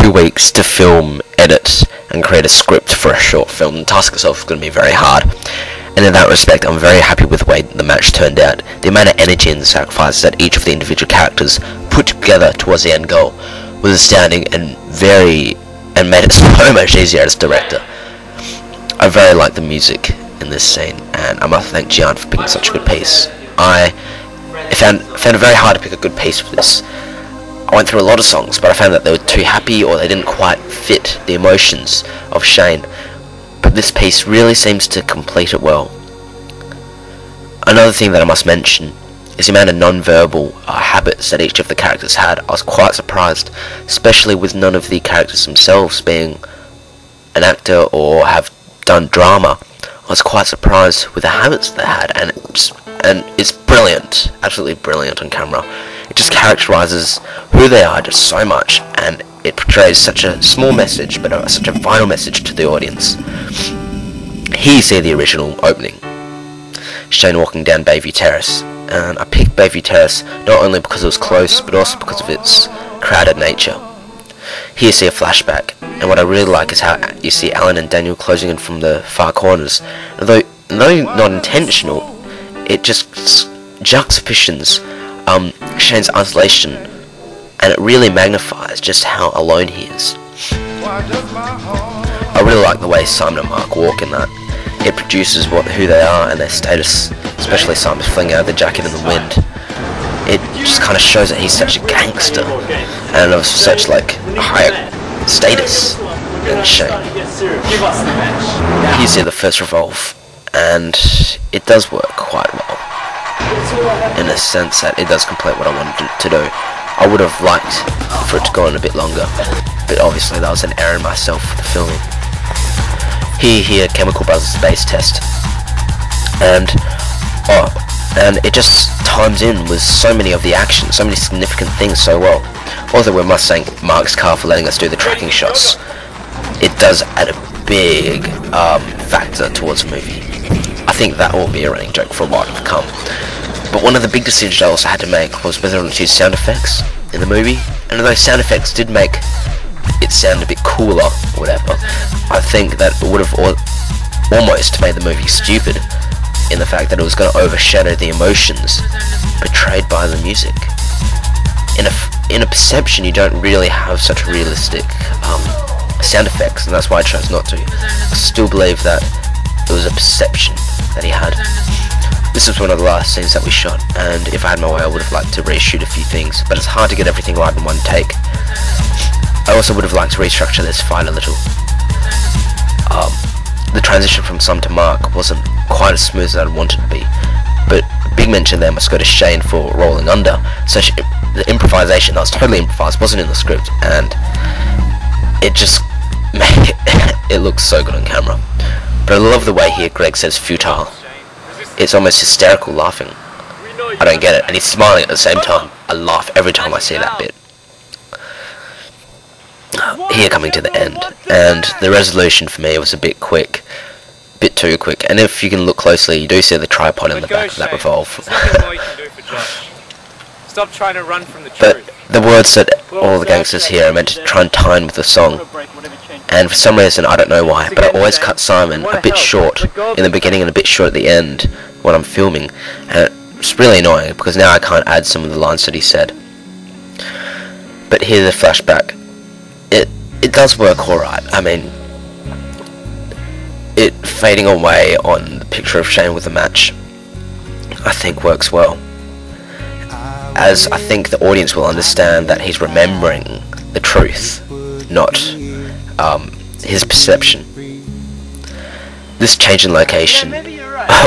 2 weeks to film, edit, and create a script for a short film. The task itself is going to be very hard, and in that respect I'm very happy with the way the match turned out. The amount of energy and sacrifice that each of the individual characters put together towards the end goal was astounding and made it so much easier as director. I very like the music in this scene, and I must thank Gian for picking such a good piece. I found it very hard to pick a good piece for this. I went through a lot of songs, but I found that they were too happy or they didn't quite fit the emotions of Shane. But this piece really seems to complete it well. Another thing that I must mention is the amount of non-verbal habits that each of the characters had. I was quite surprised, especially with none of the characters themselves being an actor or have done drama. I was quite surprised with the habits they had, and it's brilliant, absolutely brilliant on camera. It just characterizes who they are just so much, and it portrays such a small message, but such a vital message to the audience. Here you see the original opening, Shane walking down Bayview Terrace, and I picked Bayview Terrace not only because it was close, but also because of its crowded nature. Here you see a flashback, and what I really like is how you see Alan and Daniel closing in from the far corners. Although not intentional, it just juxtapositions Shane's isolation, and it really magnifies just how alone he is. I really like the way Simon and Mark walk in that. It produces who they are and their status, especially Simon's flinging out the jacket in the wind. It just kind of shows that he's such a gangster and of such like higher status than Shane. You see the first revolve, and it does work quite well, in a sense that it does complete what I wanted to do. I would have liked for it to go on a bit longer, but obviously that was an error in myself for the filming. Here Chemical Brothers bass test, and it just times in with so many of the action, so many significant things so well. Although we must thank Mark's car for letting us do the tracking shots, it does add a big factor towards the movie. I think that will be a running joke for a while to come. But one of the big decisions I also had to make was whether or not to use sound effects in the movie, and although sound effects did make it sound a bit cooler or whatever, I think that it would have almost made the movie stupid in the fact that it was going to overshadow the emotions portrayed by the music. In a perception, you don't really have such realistic sound effects, and that's why I chose not to. I still believe that it was a perception that he had. This was one of the last scenes that we shot, and if I had my way I would have liked to reshoot a few things, but it's hard to get everything right in one take. I also would have liked to restructure this fight a little. The transition from Sam to Mark wasn't quite as smooth as I wanted to be, but big mention there must go to Shane for rolling under. So the improvisation that was totally improvised wasn't in the script, and it just made it looks so good on camera. But I love the way here Greg says futile. It's almost hysterical laughing. I don't get it, and he's smiling at the same time. I laugh every time I see that bit. Here coming to the end, and the resolution for me was a bit quick, bit too quick, and if you can look closely you do see the tripod in the back of that revolve. Stop trying to run from the truth. But the words that all the gangsters here are meant to try and tie in with the song, and for some reason, I don't know why, but I always cut Simon a bit short in the beginning and a bit short at the end when I'm filming, and it's really annoying because now I can't add some of the lines that he said. But here's the flashback. It does work alright. I mean, it fading away on the picture of Shane with the match, I think works well, as I think the audience will understand that he's remembering the truth, not his perception. This change in location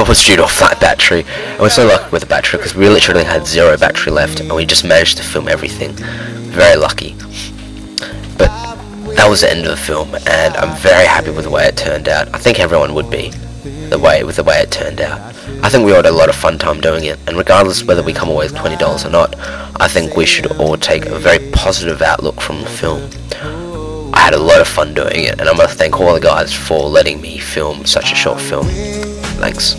was due to a flat battery, and we're so lucky with the battery because we literally had 0 battery left and we just managed to film everything. Very lucky. But that was the end of the film, and I'm very happy with the way it turned out. I think everyone would be with the way it turned out. I think we all had a lot of fun time doing it, and regardless whether we come away with $20 or not, I think we should all take a very positive outlook from the film. I had a lot of fun doing it, and I must thank all the guys for letting me film such a short film. Thanks.